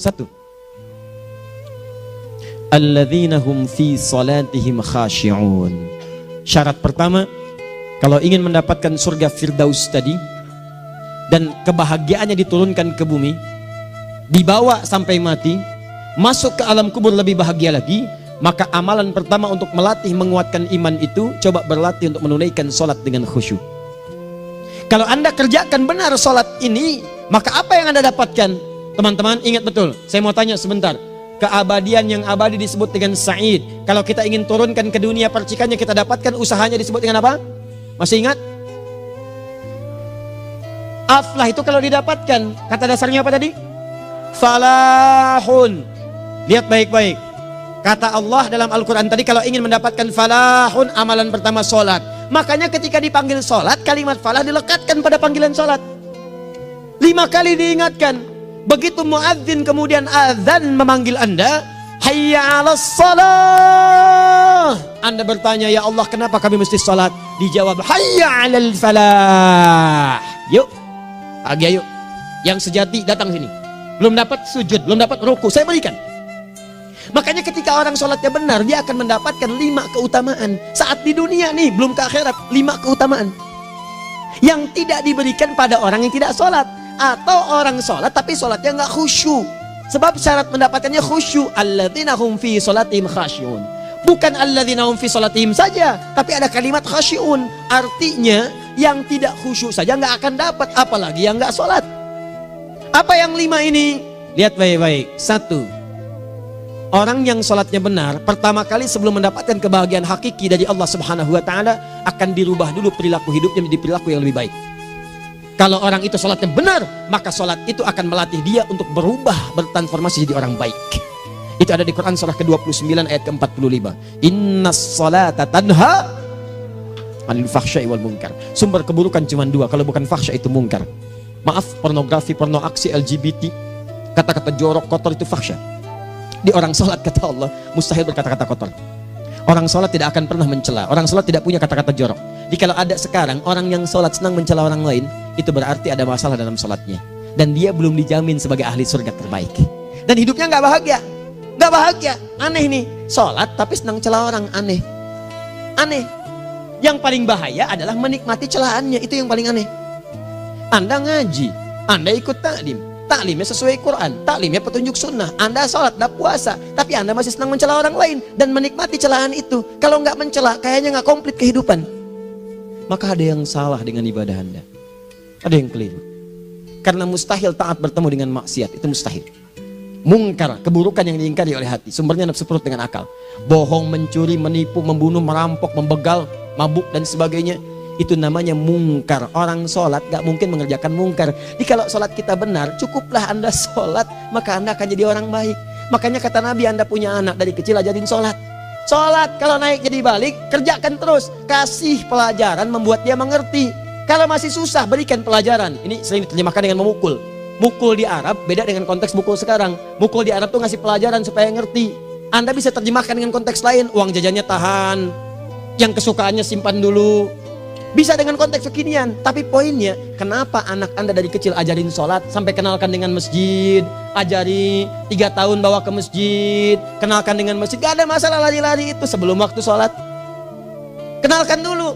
Satu, alladzina hum fi salatihim khashi'un. Syarat pertama, kalau ingin mendapatkan surga Firdaus tadi dan kebahagiaannya diturunkan ke bumi, dibawa sampai mati, masuk ke alam kubur lebih bahagia lagi, maka amalan pertama untuk melatih menguatkan iman itu, coba berlatih untuk menunaikan sholat dengan khusyuk. Kalau Anda kerjakan benar sholat ini, maka apa yang Anda dapatkan? Teman-teman ingat betul, saya mau tanya sebentar. Keabadian yang abadi disebut dengan sa'id. Kalau kita ingin turunkan ke dunia percikannya kita dapatkan, usahanya disebut dengan apa? Masih ingat? Aflah itu kalau didapatkan, kata dasarnya apa tadi? Falahun. Lihat baik-baik. Kata Allah dalam Al-Quran tadi, kalau ingin mendapatkan falahun, amalan pertama sholat. Makanya ketika dipanggil sholat, kalimat falah dilekatkan pada panggilan sholat. 5 kali diingatkan. Begitu muadzin kemudian azan memanggil Anda, hayya 'alas shalah. Anda bertanya, ya Allah kenapa kami mesti sholat? Dijawab, hayya 'alal falah. Yuk, pagi yuk. Yang sejati datang sini. Belum dapat sujud, belum dapat ruku, saya berikan. Makanya ketika orang sholatnya benar, dia akan mendapatkan 5 keutamaan. Saat di dunia nih, belum ke akhirat, 5 keutamaan yang tidak diberikan pada orang yang tidak sholat. Atau orang sholat tapi sholatnya nggak khusyuk. Sebab syarat mendapatkannya khusyuk. Alladzina hum fi sholatihim khasyi'un. Bukan alladzina hum fi sholatihim saja, tapi ada kalimat khasyi'un. Artinya yang tidak khusyuk saja nggak akan dapat, apalagi yang nggak sholat. Apa yang 5 ini? Lihat baik-baik. 1, orang yang sholatnya benar, pertama kali sebelum mendapatkan kebahagiaan hakiki dari Allah Subhanahu wa Ta'ala, akan dirubah dulu perilaku hidupnya menjadi perilaku yang lebih baik. Kalau orang itu sholatnya benar, maka sholat itu akan melatih dia untuk berubah, bertransformasi jadi orang baik. Itu ada di Quran surah ke-29 ayat ke-45. Innas sholata tanha 'anil fahsya'i wal munkar. Sumber keburukan cuma 2, kalau bukan fahsya itu munkar. Maaf, pornografi, porno aksi, LGBT, kata-kata jorok, kotor itu fahsya. Di orang sholat kata Allah, mustahil berkata-kata kotor. Orang sholat tidak akan pernah mencela. Orang sholat tidak punya kata-kata jorok. Jadi kalau ada sekarang orang yang sholat senang mencela orang lain, itu berarti ada masalah dalam sholatnya. Dan dia belum dijamin sebagai ahli surga terbaik. Dan hidupnya nggak bahagia. Nggak bahagia. Aneh nih. Sholat tapi senang celah orang. Aneh. Aneh. Yang paling bahaya adalah menikmati celahannya. Itu yang paling aneh. Anda ngaji. Anda ikut taklim. Taklimnya sesuai Quran. Taklimnya petunjuk sunnah. Anda sholat, Anda puasa. Tapi Anda masih senang mencela orang lain. Dan menikmati celahan itu. Kalau nggak mencela, kayaknya nggak komplit kehidupan. Maka ada yang salah dengan ibadah Anda. Ada yang keliru. Karena mustahil taat bertemu dengan maksiat. Itu mustahil. Mungkar, keburukan yang diingkari oleh hati. Sumbernya nafsu perut dengan akal. Bohong, mencuri, menipu, membunuh, merampok, membegal, mabuk dan sebagainya. Itu namanya mungkar. Orang sholat gak mungkin mengerjakan mungkar. Jadi kalau sholat kita benar, cukuplah Anda sholat, maka Anda akan jadi orang baik. Makanya kata Nabi, Anda punya anak dari kecil ajarin sholat. Sholat, kalau naik jadi balik, kerjakan terus. Kasih pelajaran membuat dia mengerti. Kalau masih susah, berikan pelajaran. Ini sering diterjemahkan dengan memukul. Mukul di Arab beda dengan konteks mukul sekarang. Mukul di Arab tuh ngasih pelajaran supaya ngerti. Anda bisa terjemahkan dengan konteks lain. Uang jajannya tahan, yang kesukaannya simpan dulu. Bisa dengan konteks kekinian. Tapi poinnya, kenapa anak Anda dari kecil ajarin sholat, sampai kenalkan dengan masjid, ajari 3 tahun bawa ke masjid, kenalkan dengan masjid. Gak ada masalah lari-lari itu sebelum waktu sholat. Kenalkan dulu.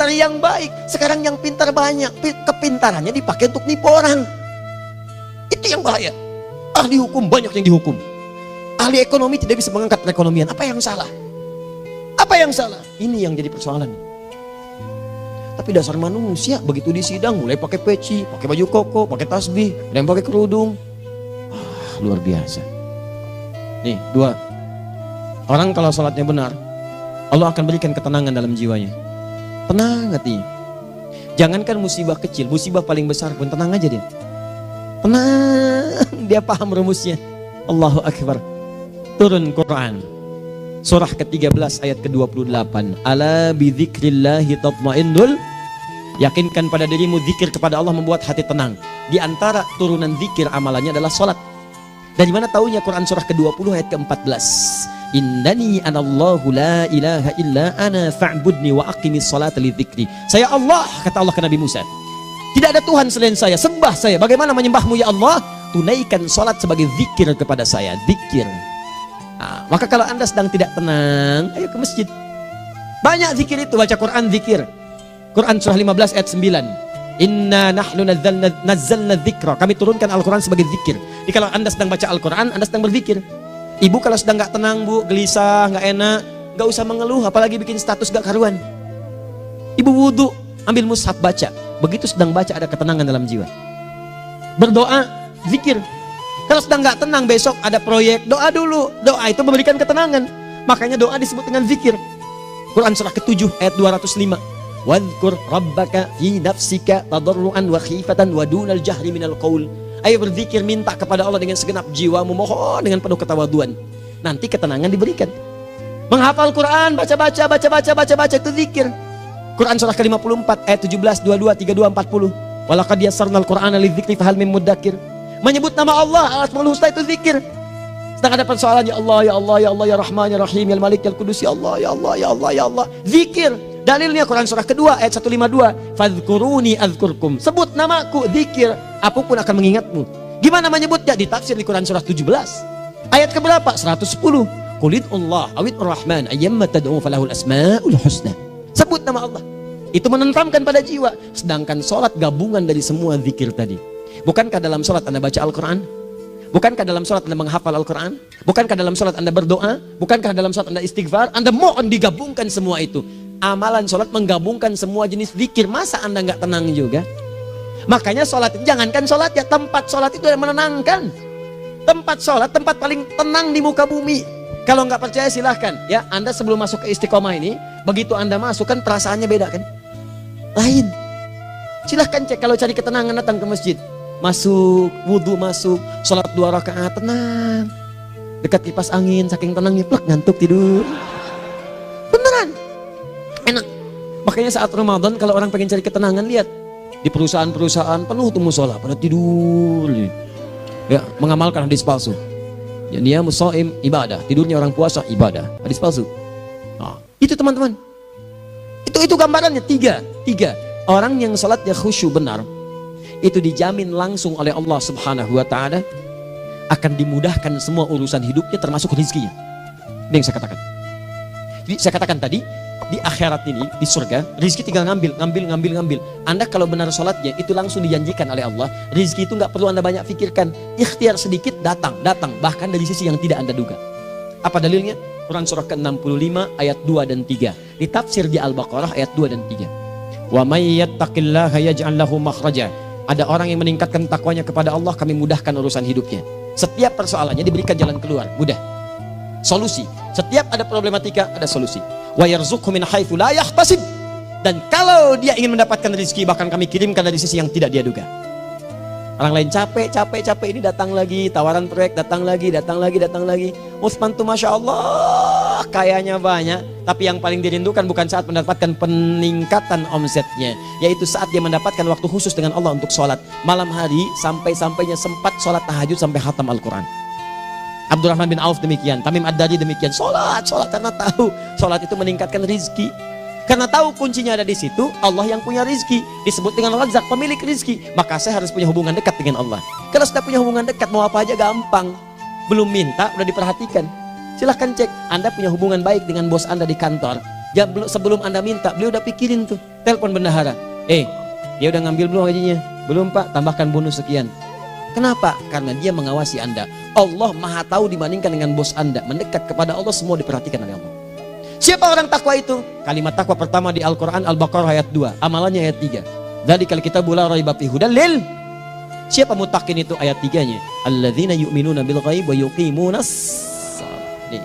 cari yang baik. Sekarang yang pintar banyak, kepintarannya dipakai untuk nipu orang. Itu yang bahaya. Ahli hukum banyak yang dihukum. Ahli ekonomi tidak bisa mengangkat perekonomian. Apa yang salah? Apa yang salah? Ini yang jadi persoalan. Tapi dasar manusia begitu di sidang mulai pakai peci, pakai baju koko, pakai tasbih, dan pakai kerudung. Luar biasa. Nih, 2. Orang kalau sholatnya benar, Allah akan berikan ketenangan dalam jiwanya. Tenang hatinya. Jangankan musibah kecil, musibah paling besar pun tenang aja dia. Tenang, dia paham rumusnya. Allahu Akbar. Turun Quran. Surah ke-13 ayat ke-28. Ala bidzikrillahi tatmainnul. Yakinkan pada dirimu zikir kepada Allah membuat hati tenang. Di antara turunan zikir amalannya adalah sholat. Dari mana taunya Quran surah ke-20 ayat ke-14. Innani anallahu la ilaha illa ana fa'budni wa aqimis salata li dzikri. Saya Allah, kata Allah ke Nabi Musa. Tidak ada Tuhan selain saya, sembah saya. Bagaimana menyembahmu ya Allah? Tunaikan salat sebagai zikir kepada saya, zikir. Nah, maka kalau Anda sedang tidak tenang, ayo ke masjid. Banyak zikir itu, baca Quran zikir. Quran surah 15 ayat 9. Inna nahnu nazzalna dzikra. Kami turunkan Al-Quran sebagai zikir. Jadi kalau Anda sedang baca Al-Quran, Anda sedang berzikir. Ibu kalau sedang nggak tenang, Bu, gelisah, nggak enak, nggak usah mengeluh, apalagi bikin status gak karuan. Ibu wudu, ambil mushaf baca. Begitu sedang baca ada ketenangan dalam jiwa. Berdoa, zikir. Kalau sedang nggak tenang besok ada proyek, doa dulu. Doa itu memberikan ketenangan. Makanya doa disebut dengan zikir. Quran surah ke-7 ayat 205. Wadhkur rabbaka fi nafsika tadarruan wa khifatan wa dunal jahri minal qaul. Ayo berzikir, minta kepada Allah dengan segenap jiwamu, mohon dengan penuh ketawaduan. Nanti ketenangan diberikan. Menghafal Quran, baca itu zikir. Quran surah ke-54 ayat 17, 22, 32, 40. Walaqad yassarnal Qur'ana lidzikri fahal mim muddakir. Menyebut nama Allah, Al-Asmaul Husna itu zikir. Sedang ada persoalan, ya Allah, ya Allah, ya Allah, ya Rahman, ya Rahim, ya Malik, ya Qudus, ya Allah, ya Allah, ya Allah, ya Allah. Zikir. Dalilnya Quran surah kedua ayat 152. Fadhkuruni adzkurkum. Sebut namaku, zikir. Apapun akan mengingatmu. Gimana menyebutnya? Ditafsir di Quran surah 17. Ayat keberapa? 110. Qulidullah awid rahman ayyamma tad'u falahul asmaul husna. Sebut nama Allah. Itu menenteramkan pada jiwa. Sedangkan sholat gabungan dari semua zikir tadi. Bukankah dalam sholat Anda baca Al-Quran? Bukankah dalam sholat Anda menghafal Al-Quran? Bukankah dalam sholat Anda berdoa? Bukankah dalam sholat Anda istighfar? Anda mohon digabungkan semua itu. Amalan sholat menggabungkan semua jenis zikir. Masa Anda nggak tenang juga? Makanya sholat, jangankan sholat ya, tempat sholat itu yang menenangkan. Tempat sholat, tempat paling tenang di muka bumi. Kalau nggak percaya silahkan ya, Anda sebelum masuk ke Istiqomah ini, begitu Anda masuk kan perasaannya beda kan? Lain. Silahkan cek, kalau cari ketenangan datang ke masjid. Masuk, wudhu masuk, sholat 2 rakaat, tenang. Dekat kipas angin, saking tenangnya, plak, ngantuk tidur. Beneran. Enak. Makanya saat Ramadan kalau orang pengen cari ketenangan, lihat. Di perusahaan-perusahaan penuh tuh musola, pada tidur. Ya, mengamalkan hadis palsu. Ya, dia musoim ibadah, tidurnya orang puasa ibadah, hadis palsu. Nah, itu teman-teman. Itu gambarannya tiga. Orang yang salatnya khusyuk benar, itu dijamin langsung oleh Allah Subhanahu wa taala akan dimudahkan semua urusan hidupnya termasuk rezekinya. Ini yang saya katakan. Jadi saya katakan tadi, di akhirat ini, di surga, rezeki tinggal ngambil. Anda kalau benar sholatnya, itu langsung dijanjikan oleh Allah. Rezeki itu nggak perlu Anda banyak pikirkan. Ikhtiar sedikit, datang. Bahkan dari sisi yang tidak Anda duga. Apa dalilnya? Quran surah ke-65 ayat 2 dan 3. Ditafsir di Al-Baqarah ayat 2 dan 3. Wa may yattaqillaha yaj'al lahu makhraja. Ada orang yang meningkatkan takwanya kepada Allah, kami mudahkan urusan hidupnya. Setiap persoalannya diberikan jalan keluar, mudah. Solusi. Setiap ada problematika, ada solusi. Wa yarzuqhu min haitsu la yahtasib. Dan kalau dia ingin mendapatkan rezeki, bahkan kami kirimkan dari sisi yang tidak dia duga. Orang lain capek ini datang lagi, tawaran proyek datang lagi. Utsman tuh Masya Allah kayanya banyak, tapi yang paling dirindukan bukan saat mendapatkan peningkatan omsetnya, yaitu saat dia mendapatkan waktu khusus dengan Allah untuk sholat malam hari, sampai-sampainya sempat sholat tahajud sampai khatam Al-Quran. Abdurrahman bin Auf demikian, Tamim Ad-Dari demikian, sholat karena tahu sholat itu meningkatkan rizki. Karena tahu kuncinya ada di situ, Allah yang punya rizki, disebut dengan Razak, pemilik rizki. Maka saya harus punya hubungan dekat dengan Allah. Kalau sudah punya hubungan dekat, mau apa aja gampang. Belum minta, udah diperhatikan. Silahkan cek, Anda punya hubungan baik dengan bos Anda di kantor. Sebelum Anda minta, beliau udah pikirin tuh. Telepon bendahara. Dia udah ngambil belum gajinya? Belum Pak, tambahkan bonus sekian. Kenapa? Karena dia mengawasi Anda. Allah maha tahu dibandingkan dengan bos Anda. Mendekat kepada Allah semua diperhatikan oleh Allah. Siapa orang takwa itu? Kalimat takwa pertama di Al-Quran Al-Baqarah ayat 2. Amalannya ayat 3. Dzalikal kitabu la raiba fihi hudal lil. Siapa mutakin itu ayat 3-nya? Alladzina yu'minuna bil ghaib wa yuqimunas shalah.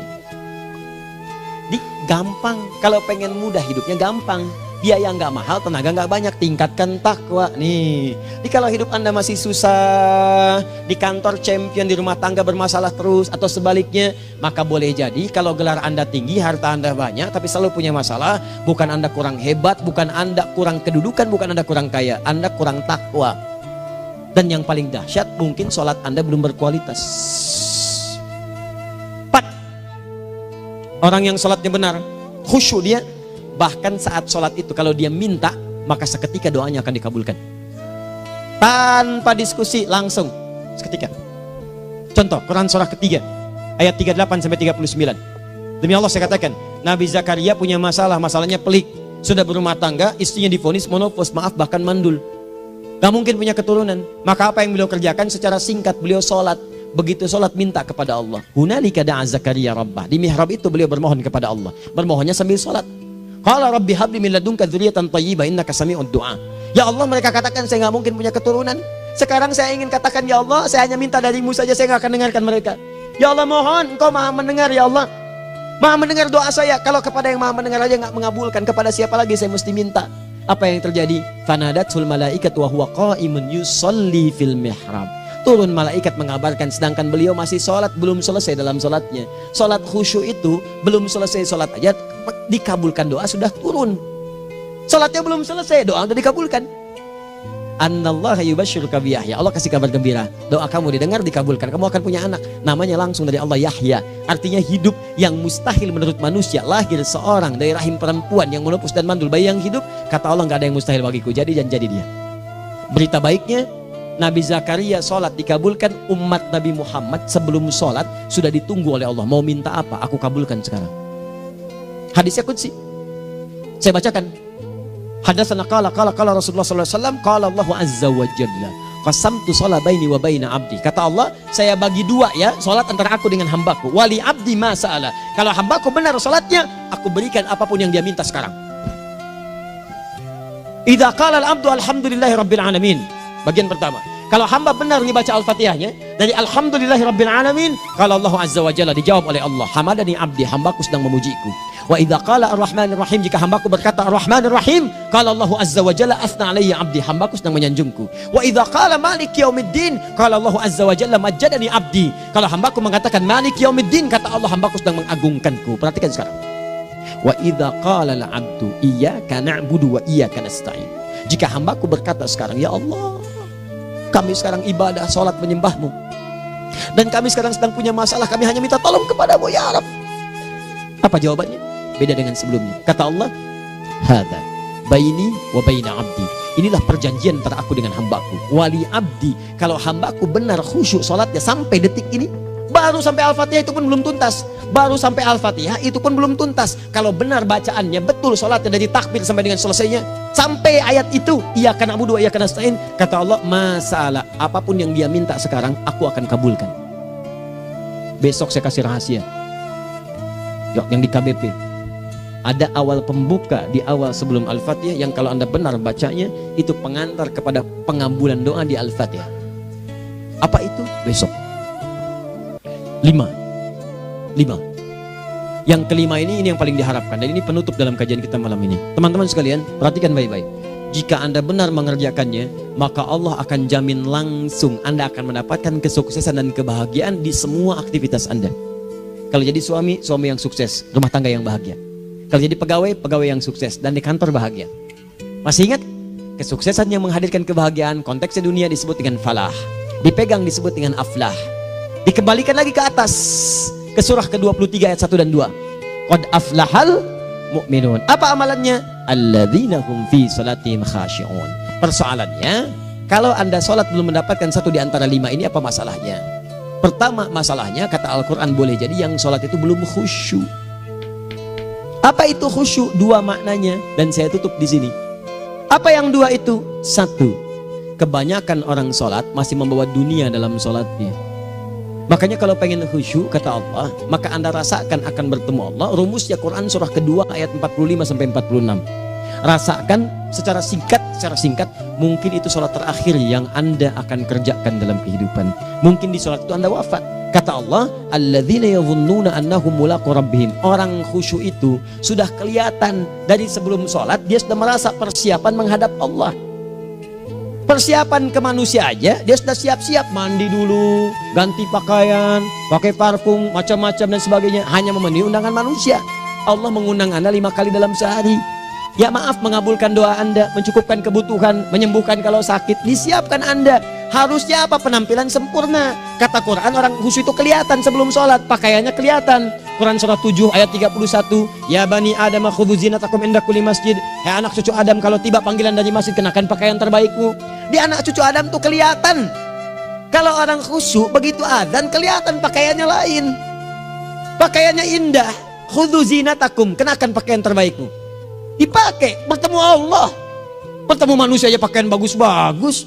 Gampang. Kalau pengen mudah hidupnya gampang. Biaya nggak mahal, tenaga nggak banyak, tingkatkan takwa nih. Jadi kalau hidup Anda masih susah, di kantor champion, di rumah tangga bermasalah terus, atau sebaliknya, maka boleh jadi kalau gelar Anda tinggi, harta Anda banyak, tapi selalu punya masalah. Bukan Anda kurang hebat, bukan Anda kurang kedudukan, bukan Anda kurang kaya, Anda kurang takwa. Dan yang paling dahsyat, mungkin sholat Anda belum berkualitas. 4. Orang yang sholatnya benar, khusyuk dia. Bahkan saat sholat itu kalau dia minta, maka seketika doanya akan dikabulkan. Tanpa diskusi, langsung seketika. Contoh, Quran surah ketiga ayat 38-39. Demi Allah saya katakan, Nabi Zakaria punya masalah, masalahnya pelik. Sudah berumah tangga, istrinya divonis monopos, maaf bahkan mandul. Gak mungkin punya keturunan. Maka apa yang beliau kerjakan? Secara singkat beliau sholat. Begitu sholat minta kepada Allah. Hunalika da'a Zakaria rabbah. Di mihrab itu beliau bermohon kepada Allah. Bermohonnya sambil sholat. Qala rabbi habli min ladunka dzurriyyatan thayyibah innaka sami'ud du'a. Ya Allah, mereka katakan saya nggak mungkin punya keturunan. Sekarang saya ingin katakan, ya Allah, saya hanya minta darimu saja, saya nggak akan dengarkan mereka. Ya Allah, mohon Engkau maha mendengar, ya Allah. Maha mendengar doa saya. Kalau kepada yang maha mendengar aja nggak mengabulkan, kepada siapa lagi saya mesti minta? Apa yang terjadi? Fanadatul malaikatu wa huwa qa'imun yusalli fil mihrab. Turun malaikat mengabarkan, sedangkan beliau masih sholat, belum selesai dalam sholatnya. Sholat khusyuk itu belum selesai sholat aja dikabulkan, doa sudah turun. Sholatnya belum selesai, doa sudah dikabulkan. Annallaha yubashshiruka bi Yahya. Allah kasih kabar gembira, doa kamu didengar, dikabulkan, kamu akan punya anak. Namanya langsung dari Allah, Yahya. Artinya hidup yang mustahil menurut manusia. Lahir seorang dari rahim perempuan yang menopus dan mandul, bayi yang hidup. Kata Allah, nggak ada yang mustahil bagiku, jadi dan jadi dia. Berita baiknya, Nabi Zakaria sholat dikabulkan. Umat Nabi Muhammad sebelum sholat sudah ditunggu oleh Allah. Mau minta apa? Aku kabulkan sekarang. Hadisnya qudsi. Saya bacakan. Hadatsana qala Rasulullah sallallahu alaihi wasallam, qala Allah azza wa jalla, qasamtu shalah baini wa baina abdi. Kata Allah, saya bagi dua ya, salat antara aku dengan hambaku. Wali abdi ma sa'ala. Kalau hambaku benar salatnya, aku berikan apapun yang dia minta sekarang. Idza qala al-abdu alhamdulillahi rabbil alamin. Bagian pertama, kalau hamba benar membaca Al-Fatihahnya dari alhamdulillahi rabbil alamin, kalau Allah azza wa jalla dijawab oleh Allah, hamadani abdi, hambaku sedang memujiku. Wa idza qala ar-rahmanir rahim, jika hambaku berkata ar-rahmanir rahim, kalau Allah azza wa jalla asna alayya abdi, hambaku sedang menyanjungku. Wa idza qala maliki yaumiddin, kalau Allah azza wa jalla majjadani abdi, kalau hambaku mengatakan maliki yaumiddin, kata Allah, hambaku sedang mengagungkanku. Perhatikan sekarang. Wa idza qala al-abdu iyyaka na'budu wa iyyaka nasta'in, jika hambaku berkata sekarang, ya Allah, kami sekarang ibadah, sholat menyembahmu, dan kami sekarang sedang punya masalah, kami hanya minta tolong kepadamu ya Rabb. Apa jawabannya? Beda dengan sebelumnya. Kata Allah, hadza baini wa baina abdi. Inilah perjanjian antara aku dengan hambaku. Wali abdi, kalau hambaku benar khusyuk sholatnya sampai detik ini, baru sampai Al-Fatihah itu pun belum tuntas. Baru sampai Al-Fatihah itu pun belum tuntas. Kalau benar bacaannya, betul sholatnya dari takbir sampai dengan selesainya, sampai ayat itu, iyyaka na'budu wa iyyaka nasta'in, kata Allah, masalah apapun yang dia minta sekarang, aku akan kabulkan. Besok saya kasih rahasia. Yang di KBP ada awal pembuka di awal sebelum Al-Fatihah, yang kalau Anda benar bacanya, itu pengantar kepada pengambulan doa di Al-Fatihah. Apa itu? Besok. 5. Yang kelima ini yang paling diharapkan, dan ini penutup dalam kajian kita malam ini. Teman-teman sekalian, perhatikan baik-baik. Jika Anda benar mengerjakannya, maka Allah akan jamin langsung Anda akan mendapatkan kesuksesan dan kebahagiaan di semua aktivitas Anda. Kalau jadi suami, suami yang sukses, rumah tangga yang bahagia. Kalau jadi pegawai, pegawai yang sukses, dan di kantor bahagia. Masih ingat? Kesuksesan yang menghadirkan kebahagiaan, konteksnya dunia disebut dengan falah, dipegang disebut dengan aflah. Dikembalikan lagi ke atas, ke surah ke-23 ayat 1 dan 2. Qad aflahal mu'minun. Apa amalannya? Alladzina hum fi salatihim khashi'un. Persoalannya, kalau Anda sholat belum mendapatkan satu di antara 5 ini, apa masalahnya? Pertama masalahnya, kata Al-Quran, boleh jadi yang sholat itu belum khusyuk. Apa itu khusyuk? Dua maknanya, dan saya tutup di sini. Apa yang dua itu? Satu, kebanyakan orang sholat masih membawa dunia dalam sholatnya. Makanya kalau pengen khusyuk, kata Allah, maka Anda rasakan akan bertemu Allah. Rumusnya Quran surah kedua ayat 45 sampai 46. Rasakan secara singkat, mungkin itu sholat terakhir yang Anda akan kerjakan dalam kehidupan. Mungkin di sholat itu Anda wafat. Kata Allah, alladzina yadhunnuna annahum mulaqu rabbihim. Orang khusyuk itu sudah kelihatan dari sebelum sholat, dia sudah merasa persiapan menghadap Allah. Persiapan ke manusia aja, dia sudah siap-siap mandi dulu, ganti pakaian, pakai parfum, macam-macam dan sebagainya, hanya memenuhi undangan manusia. Allah mengundang Anda 5 kali dalam sehari. Ya maaf, mengabulkan doa Anda, mencukupkan kebutuhan, menyembuhkan kalau sakit, disiapkan Anda. Harusnya apa? Penampilan sempurna. Kata Quran, orang khusyuk itu kelihatan sebelum sholat, pakaiannya kelihatan. Quran surah 7 ayat 31, ya bani Adam khudzu zinatakum inda kulli masjid. Hai anak cucu Adam, kalau tiba panggilan dari masjid, kenakan pakaian terbaikmu. Di anak cucu Adam tuh kelihatan. Kalau orang khusyuk begitu adzan kelihatan pakaiannya lain. Pakaiannya indah. Khudzu zinatakum, kenakan pakaian terbaikmu. Dipakai bertemu Allah. Bertemu manusia aja pakaian bagus-bagus.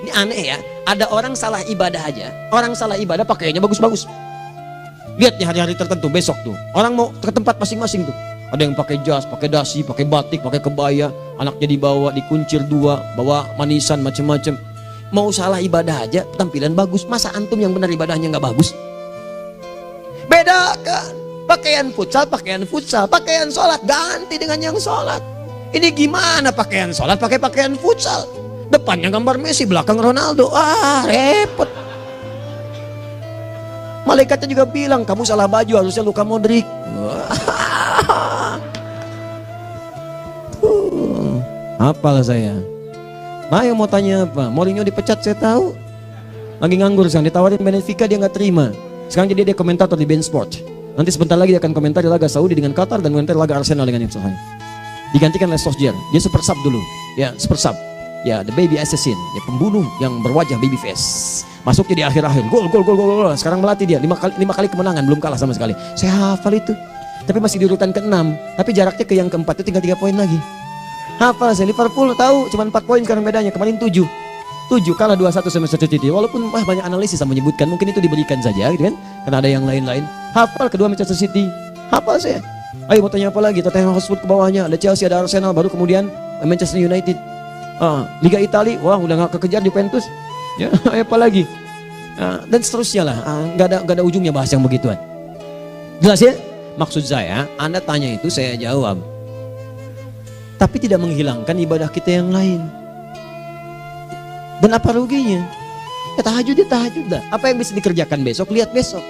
Ini aneh ya, ada orang salah ibadah aja. Orang salah ibadah pakaiannya bagus-bagus. Lihat nih hari-hari tertentu besok tuh, orang mau ke tempat masing-masing tuh. Ada yang pakai jas, pakai dasi, pakai batik, pakai kebaya, anaknya dibawa, dikuncir 2, bawa manisan macam-macam. Mau salah ibadah aja tampilan bagus. Masa antum yang benar ibadahnya nggak bagus? Bedakan. Pakaian futsal, pakaian sholat ganti dengan yang sholat. Ini gimana pakaian sholat pakai pakaian futsal? Depannya gambar Messi, belakang Ronaldo. Repot. Malaikatnya juga bilang, kamu salah baju, harusnya Luka Modric. Apalah saya. Nah, yang mau tanya apa? Mourinho dipecat saya tahu. Lagi nganggur sekarang, ditawarin Benfica dia nggak terima. Sekarang jadi dia komentator di beIN Sport. Nanti sebentar lagi dia akan komentari laga Saudi dengan Qatar dan komentari laga Arsenal dengan Ipswich. Digantikan oleh Solskjaer. Dia super sub dulu. Ya, super sub. Ya, the baby assassin, ya pembunuh yang berwajah baby face. Masuknya di akhir-akhir. Gol. Sekarang melatih dia 5 kali kemenangan, belum kalah sama sekali. Saya hafal itu. Tapi masih di urutan ke-6. Tapi jaraknya ke yang ke-4 itu tinggal 3 poin lagi. Hafal saya. Liverpool tahu cuma 4 poin sekarang bedanya. Kemarin 7 kalah 2-1 sama Manchester City. Walaupun banyak analisis yang menyebutkan mungkin itu diberikan saja gitu kan. Karena ada yang lain-lain. Hafal kedua Manchester City. Hafal saya. Ayo mau tanya apa lagi? Tottenham Hotspur ke bawahnya, ada Chelsea, ada Arsenal, baru kemudian Manchester United. Liga Italia, wah udah gak kekejar Juventus. Ya, apa lagi? Dan seterusnya lah. Gak ada ujungnya bahas yang begituan. Jelas ya? Maksud saya, Anda tanya itu saya jawab. Tapi tidak menghilangkan ibadah kita yang lain. Dan apa ruginya? Ya tahajud dah. Apa yang bisa dikerjakan besok, lihat besok.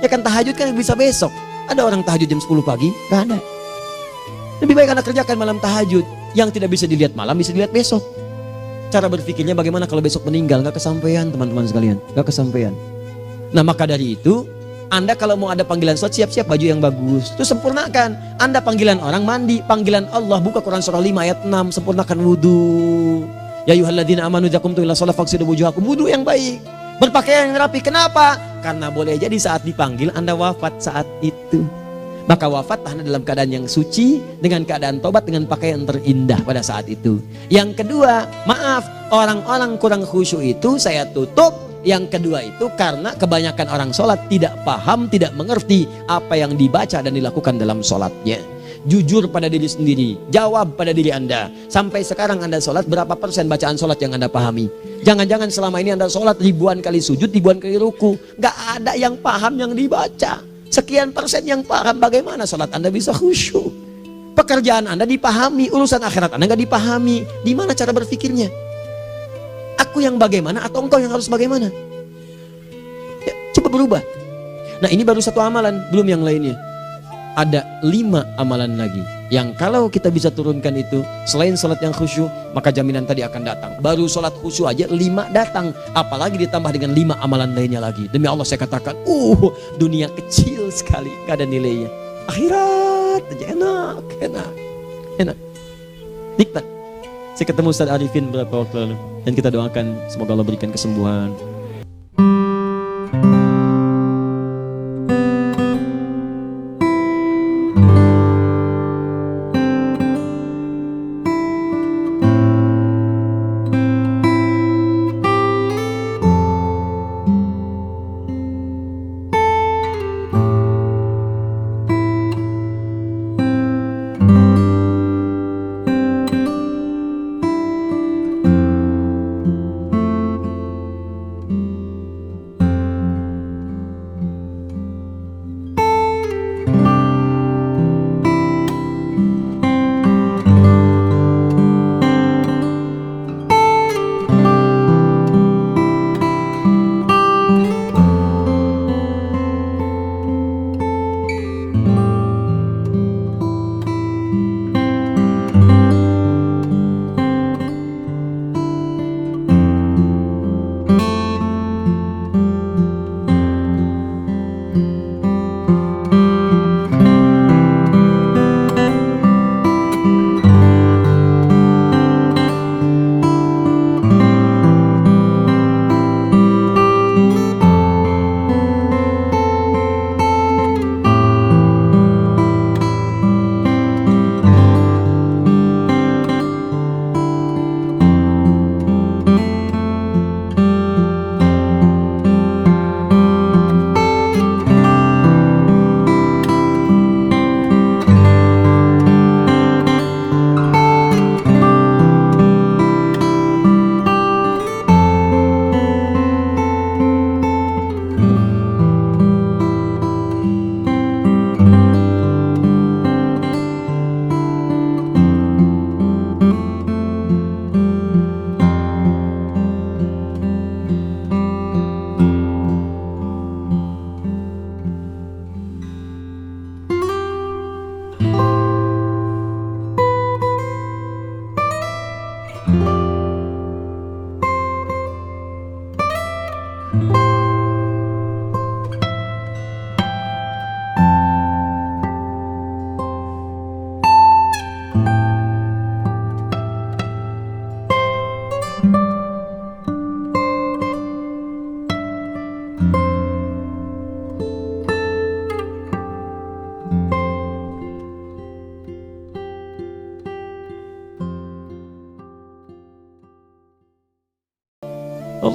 Ya kan tahajud kan bisa besok. Ada orang tahajud jam 10 pagi? Gak ada. Lebih baik Anda kerjakan malam tahajud. Yang tidak bisa dilihat malam bisa dilihat besok. Cara berpikirnya bagaimana kalau besok meninggal? Gak kesampaian teman-teman sekalian. Gak kesampaian. Nah maka dari itu, Anda kalau mau ada panggilan sholat, siap-siap baju yang bagus. Itu sempurnakan. Anda panggilan orang mandi, panggilan Allah. Buka Quran surah 5 ayat 6. Sempurnakan wudhu. Ya ayyuhalladzina amanu idza qumtum ila shalah faghsilu wujuhakum. Wudhu yang baik. Berpakaian yang rapi. Kenapa? Karena boleh jadi saat dipanggil Anda wafat saat itu. Maka wafat Anda dalam keadaan yang suci, dengan keadaan tobat, dengan pakaian terindah pada saat itu. Yang kedua, maaf, orang-orang kurang khusyuk itu saya tutup. Yang kedua itu karena kebanyakan orang sholat tidak paham, tidak mengerti apa yang dibaca dan dilakukan dalam sholatnya. Jujur pada diri sendiri, jawab pada diri Anda. Sampai sekarang Anda sholat, berapa persen bacaan sholat yang Anda pahami? Jangan-jangan selama ini Anda sholat ribuan kali sujud, ribuan kali ruku. Gak ada yang paham yang dibaca. Sekian persen yang paham. Bagaimana sholat Anda bisa khusyuk? Pekerjaan Anda dipahami, urusan akhirat Anda gak dipahami. Di mana cara berpikirnya? Aku yang bagaimana atau engkau yang harus bagaimana? Ya, coba berubah. Nah ini baru satu amalan, belum yang lainnya. Ada 5 amalan lagi yang kalau kita bisa turunkan itu, selain sholat yang khusyuk, maka jaminan tadi akan datang. Baru sholat khusyuk aja 5 datang, apalagi ditambah dengan 5 amalan lainnya lagi. Demi Allah saya katakan, dunia kecil sekali, gak ada nilainya. Akhirat aja enak, nikmat. Saya ketemu Ustaz Arifin beberapa waktu lalu, dan kita doakan semoga Allah berikan kesembuhan.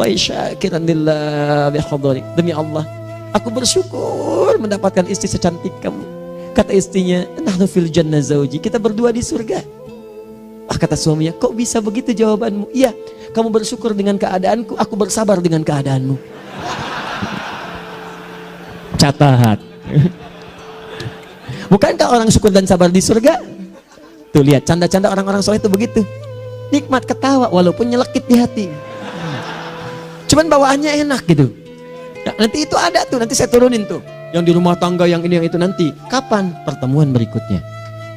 wallahi syakiran lillah bihadari. Demi Allah, aku bersyukur mendapatkan istri secantik kamu. Kata istrinya, nahnu fil jannah zauji, kita berdua di surga. Ah, kata suaminya, kok bisa begitu jawabanmu? Iya, kamu bersyukur dengan keadaanku, aku bersabar dengan keadaanmu. Catat. Bukankah orang syukur dan sabar di surga? Tuh lihat, canda-canda orang-orang soleh itu begitu. Nikmat ketawa walaupun nyelekit di hati. Cuman bawaannya enak gitu. Nah, nanti itu ada tuh, nanti saya turunin tuh. Yang di rumah tangga, yang ini, yang itu nanti. Kapan? Pertemuan berikutnya.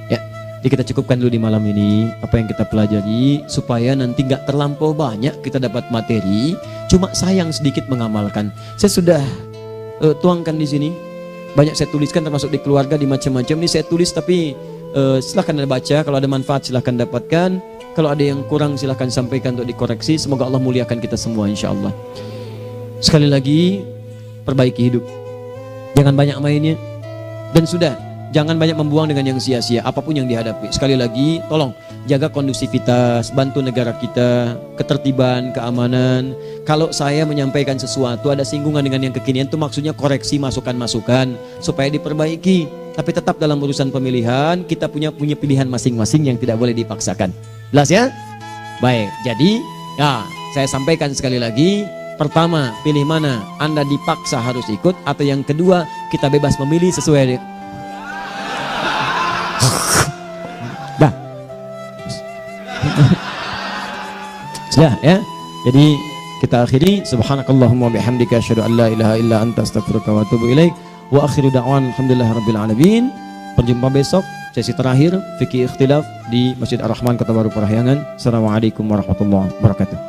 Ya, jadi kita cukupkan dulu di malam ini apa yang kita pelajari supaya nanti nggak terlampau banyak kita dapat materi. Cuma sayang sedikit mengamalkan. Saya sudah tuangkan di sini. Banyak saya tuliskan termasuk di keluarga, di macam-macam. Ini saya tulis tapi silahkan Anda baca. Kalau ada manfaat silahkan dapatkan. Kalau ada yang kurang silahkan sampaikan untuk dikoreksi. Semoga Allah muliakan kita semua insya Allah. Sekali lagi, perbaiki hidup. Jangan banyak mainnya. Dan sudah, jangan banyak membuang dengan yang sia-sia apapun yang dihadapi. Sekali lagi, tolong jaga kondusivitas, bantu negara kita, ketertiban, keamanan. Kalau saya menyampaikan sesuatu ada singgungan dengan yang kekinian, itu maksudnya koreksi masukan-masukan supaya diperbaiki. Tapi tetap dalam urusan pemilihan kita punya pilihan masing-masing yang tidak boleh dipaksakan. Jelas ya? Baik, jadi ya saya sampaikan sekali lagi. Pertama, pilih mana? Anda dipaksa harus ikut, atau yang kedua, kita bebas memilih sesuai. Dah. Sudah ya. Jadi kita akhiri. Subhanakallahumma bihamdika asyhadu an la ilaha illa anta astaghfiruka wa atubu ilaik. Wa akhiru da'wan alhamdulillahirabbil alamin. Berjumpa besok sesi terakhir fikih ikhtilaf di Masjid Ar-Rahman Kota Baru Parahyangan. Assalamualaikum warahmatullahi wabarakatuh.